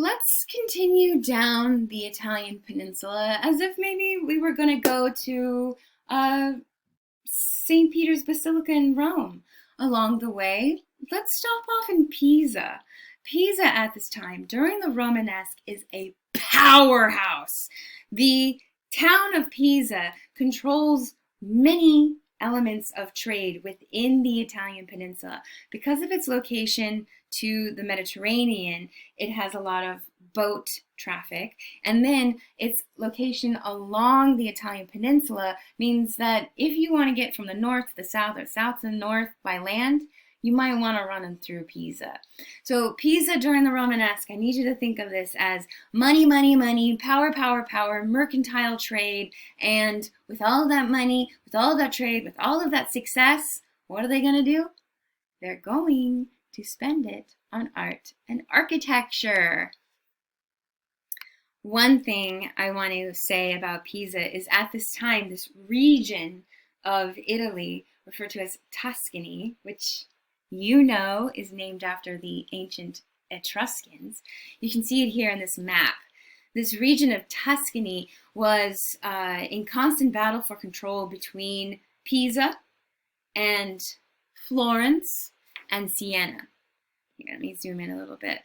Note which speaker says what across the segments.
Speaker 1: Let's continue down the Italian peninsula as if maybe we were going to go to uh, St. Peter's Basilica in Rome. Along the way, let's stop off in Pisa. Pisa at this time, during the Romanesque, is a powerhouse. The town of Pisa controls many elements of trade within the Italian peninsula. Because of its location to the Mediterranean, it has a lot of boat traffic, and then its location along the Italian peninsula means that if you want to get from the north to the south or south to the north by land, you might want to run them through Pisa. So Pisa during the Romanesque, I need you to think of this as money, money, money, power, power, power, mercantile trade, and with all of that money, with all of that trade, with all of that success, what are they going to do? They're going to spend it on art and architecture. One thing I want to say about Pisa is at this time, this region of Italy, referred to as Tuscany, which you know is named after the ancient Etruscans. You can see it here in this map. This region of Tuscany was in constant battle for control between Pisa and Florence and Siena. Here, let me zoom in a little bit.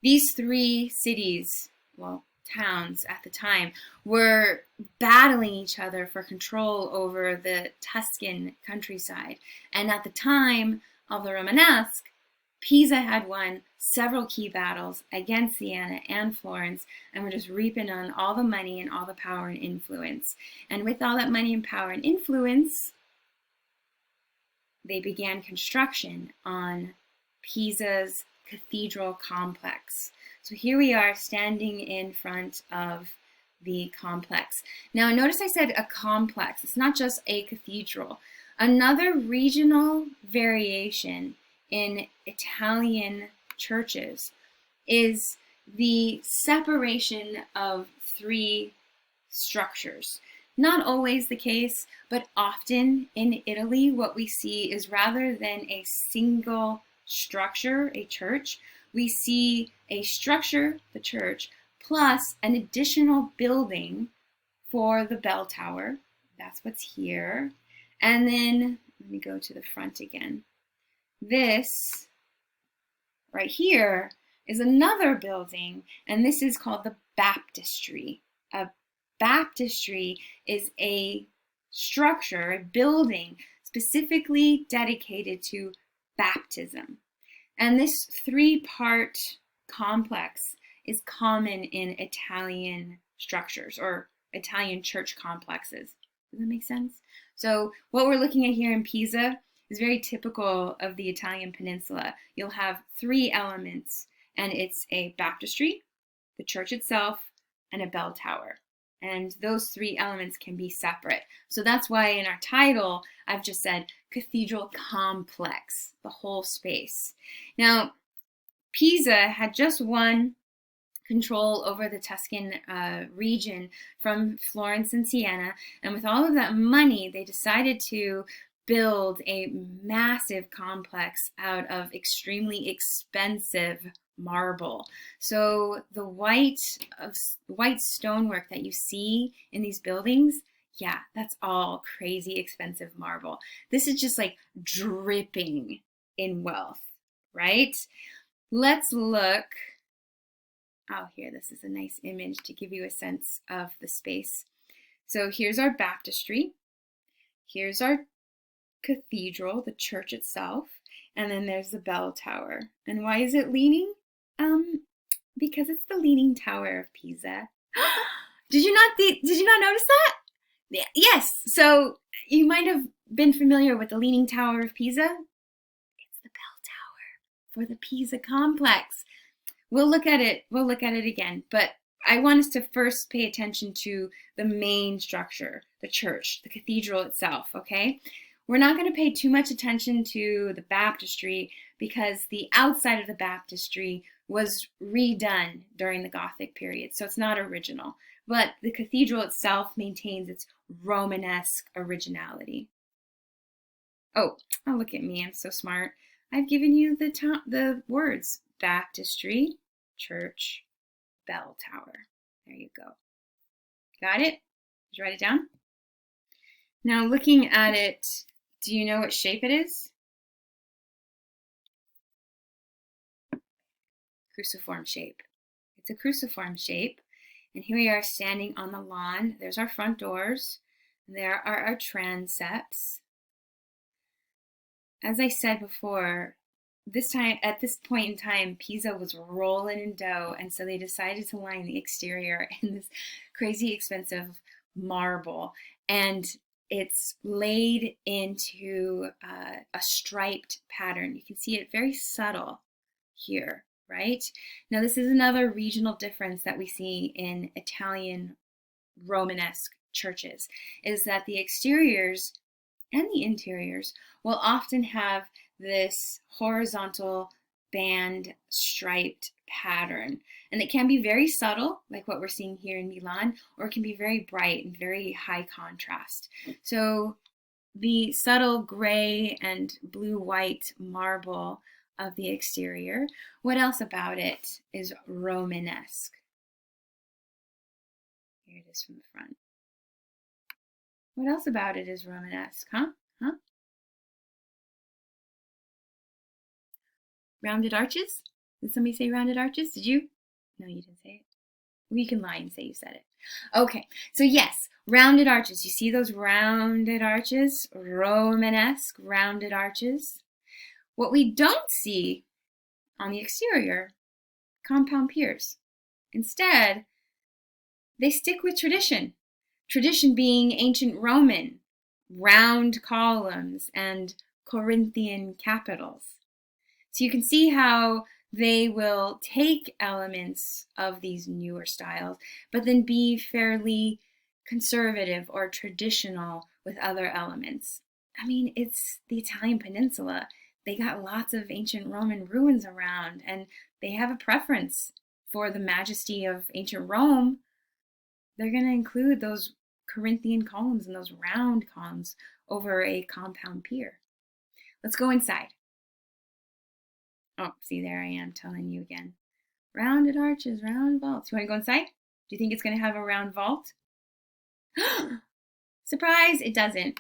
Speaker 1: These three cities, well, towns at the time, were battling each other for control over the Tuscan countryside. And at the time of the Romanesque, Pisa had won several key battles against Siena and Florence, and were just reaping on all the money and all the power and influence. And with all that money and power and influence, they began construction on Pisa's cathedral complex. So here we are standing in front of the complex. Now notice I said a complex. It's not just a cathedral. Another regional variation in Italian churches is the separation of three structures. Not always the case, but often in Italy what we see is rather than a single structure, a church, we see a structure, the church, plus an additional building for the bell tower. That's what's here. And then, let me go to the front again. This right here is another building, and this is called the baptistry. A baptistry is a structure, a building specifically dedicated to baptism. And this three-part complex is common in Italian structures or Italian church complexes. Does that make sense? So what we're looking at here in Pisa is very typical of the Italian peninsula. You'll have three elements, and it's a baptistry, the church itself, and a bell tower. And those three elements can be separate. So that's why in our title, I've just said cathedral complex, the whole space. Now, Pisa had just won control over the Tuscan region from Florence and Siena. And with all of that money, they decided to build a massive complex out of extremely expensive marble. So the white stonework that you see in these buildings, yeah, that's all crazy expensive marble. This is just like dripping in wealth, right? Let's look. Oh, here, this is a nice image to give you a sense of the space. So here's our baptistry. Here's our cathedral, the church itself, and then there's the bell tower. And why is it leaning? Because it's the Leaning Tower of Pisa. Did you not notice that? Yes. So you might have been familiar with the Leaning Tower of Pisa. It's the bell tower for the Pisa complex. We'll look at it again, but I want us to first pay attention to the main structure, the church, the cathedral itself, okay? We're not going to pay too much attention to the baptistry because the outside of the baptistry was redone during the Gothic period, so it's not original. But the cathedral itself maintains its Romanesque originality. Oh, look at me, I'm so smart. I've given you the words: baptistry, church, bell tower. There you go. Got it? Did you write it down? Now looking at it, do you know what shape it is? Cruciform shape. It's a cruciform shape. And here we are standing on the lawn. There's our front doors. There are our transepts. As I said before, at this point in time, Pisa was rolling in dough, and so they decided to line the exterior in this crazy expensive marble, and it's laid into a striped pattern. You can see it very subtle here, right? Now, this is another regional difference that we see in Italian Romanesque churches, is that the exteriors and the interiors will often have this horizontal band striped pattern. And it can be very subtle, like what we're seeing here in Milan, or it can be very bright and very high contrast. So the subtle gray and blue-white marble of the exterior, what else about it is Romanesque? Here it is from the front. What else about it is Romanesque, huh? Rounded arches? Did somebody say rounded arches? Did you? No, you didn't say it. We can lie and say you said it. Okay, so yes, rounded arches. You see those rounded arches? Romanesque rounded arches. What we don't see on the exterior, compound piers. Instead, they stick with tradition. Tradition being ancient Roman, round columns and Corinthian capitals. So you can see how they will take elements of these newer styles, but then be fairly conservative or traditional with other elements. I mean, it's the Italian peninsula. They got lots of ancient Roman ruins around, and they have a preference for the majesty of ancient Rome. They're going to include those Corinthian columns and those round columns over a compound pier. Let's go inside. Oh, see, there I am telling you again. Rounded arches, round vaults. You want to go inside? Do you think it's going to have a round vault? Surprise, it doesn't.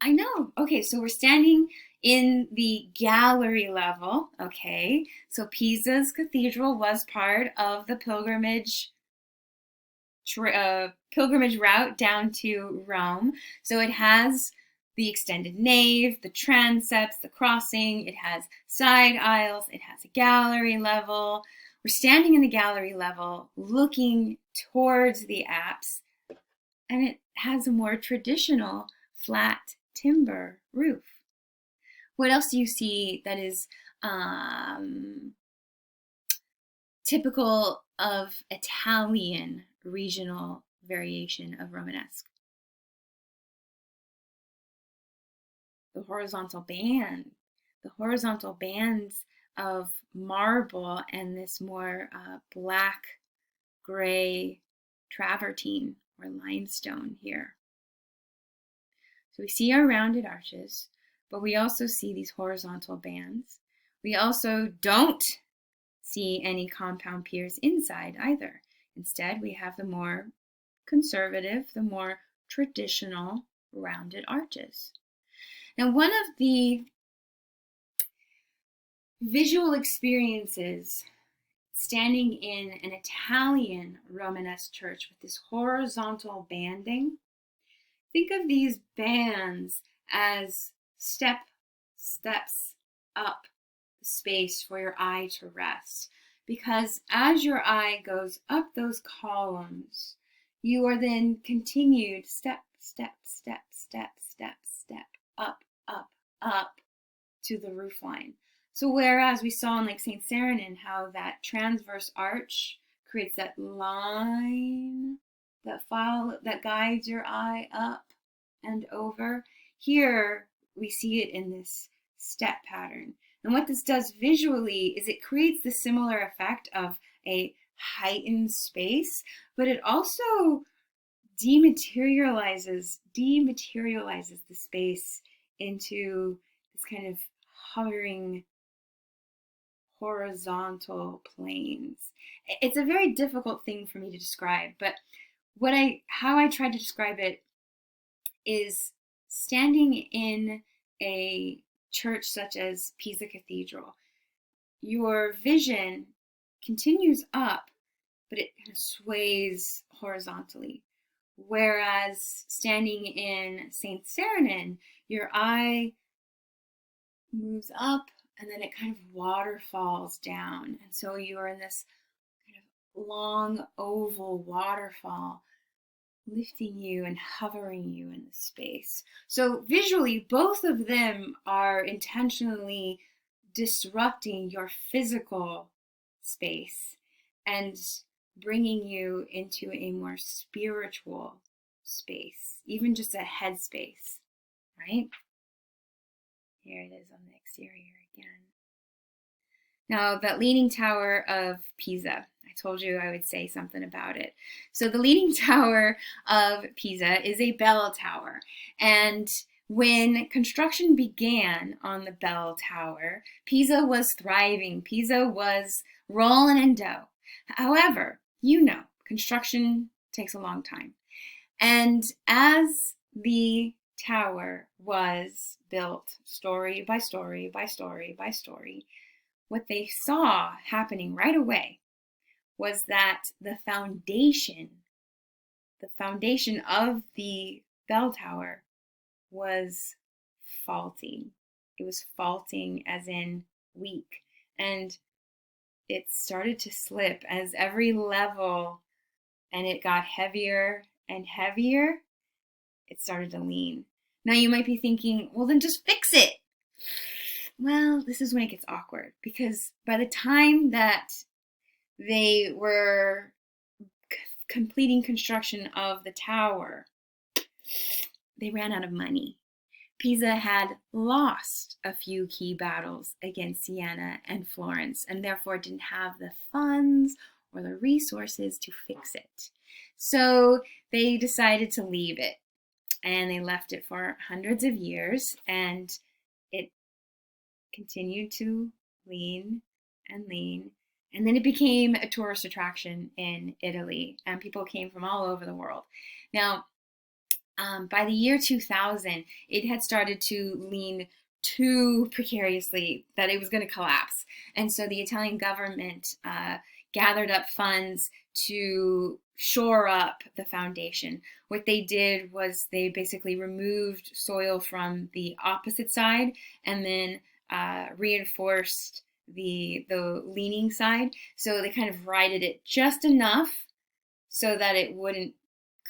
Speaker 1: I know. Okay, so we're standing in the gallery level. Okay, so Pisa's cathedral was part of the pilgrimage route down to Rome. So it has the extended nave, the transepts, the crossing. It has side aisles. It has a gallery level. We're standing in the gallery level, looking towards the apse, and it has a more traditional flat timber roof. What else do you see that is typical of Italian regional variation of Romanesque? The horizontal band, the horizontal bands of marble and this more black gray travertine or limestone here. So we see our rounded arches, but we also see these horizontal bands. We also don't see any compound piers inside either. Instead, we have the more conservative, the more traditional rounded arches. Now, one of the visual experiences standing in an Italian Romanesque church with this horizontal banding, think of these bands as steps up the space for your eye to rest. Because as your eye goes up those columns, you are then continued step, up to the roof line. So whereas we saw in like St. Cyrenan how that transverse arch creates that line, that guides your eye up and over, here we see it in this step pattern. And what this does visually is it creates the similar effect of a heightened space, but it also dematerializes the space into this kind of hovering horizontal planes. It's a very difficult thing for me to describe, but how I try to describe it is standing in a church such as Pisa Cathedral. Your vision continues up, but it kind of sways horizontally. Whereas standing in St. Saturnin, your eye moves up and then it kind of waterfalls down. And so you are in this kind of long oval waterfall, lifting you and hovering you in the space. So visually, both of them are intentionally disrupting your physical space and bringing you into a more spiritual space, even just a head space, right? Here it is on the exterior again. Now, that Leaning Tower of Pisa, I told you I would say something about it. So the Leaning Tower of Pisa is a bell tower, and when construction began on the bell tower, Pisa was thriving. Pisa was rolling in dough. However, construction takes a long time. And as the tower was built story by story by story by story, what they saw happening right away was that the foundation of the bell tower was faulting. It was faulting as in weak. And it started to slip as every level, and it got heavier and heavier, it started to lean. Now you might be thinking, well, then just fix it. Well, this is when it gets awkward, because by the time that they were completing construction of the tower, they ran out of money. Pisa had lost a few key battles against Siena and Florence, and therefore didn't have the funds or the resources to fix it. So they decided to leave it, and they left it for hundreds of years, and it continued to lean and lean. And then it became a tourist attraction in Italy, and people came from all over the world. Now, by the year 2000, it had started to lean too precariously that it was going to collapse. And so the Italian government gathered up funds to shore up the foundation. What they did was they basically removed soil from the opposite side and then reinforced the leaning side. So they kind of righted it just enough so that it wouldn't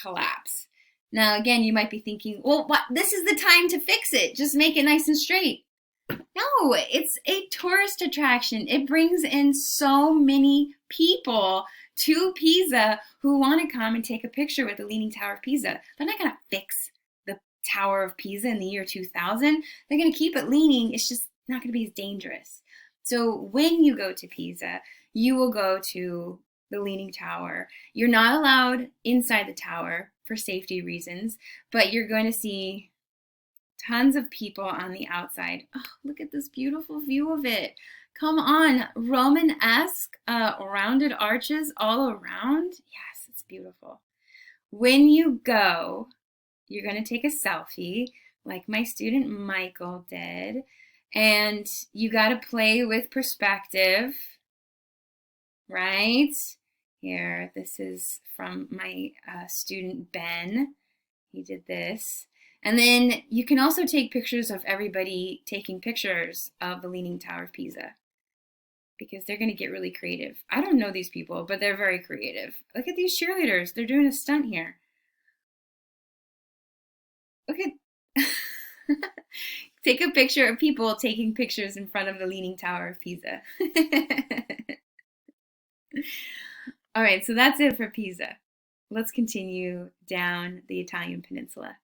Speaker 1: collapse. Now, again, you might be thinking, well, what? This is the time to fix it. Just make it nice and straight. No, it's a tourist attraction. It brings in so many people to Pisa who want to come and take a picture with the Leaning Tower of Pisa. They're not going to fix the Tower of Pisa in the year 2000. They're going to keep it leaning. It's just not going to be as dangerous. So when you go to Pisa, you will go to the Leaning Tower. You're not allowed inside the tower for safety reasons, but you're going to see tons of people on the outside. Oh, look at this beautiful view of it. Come on, Romanesque rounded arches all around. Yes, it's beautiful. When you go, you're going to take a selfie like my student Michael did, and you got to play with perspective, right? Here, this is from my student Ben. He did this. And then you can also take pictures of everybody taking pictures of the Leaning Tower of Pisa, because they're going to get really creative. I don't know these people, but they're very creative. Look at these cheerleaders. They're doing a stunt here. Look at... Take a picture of people taking pictures in front of the Leaning Tower of Pisa. All right, so that's it for Pisa. Let's continue down the Italian peninsula.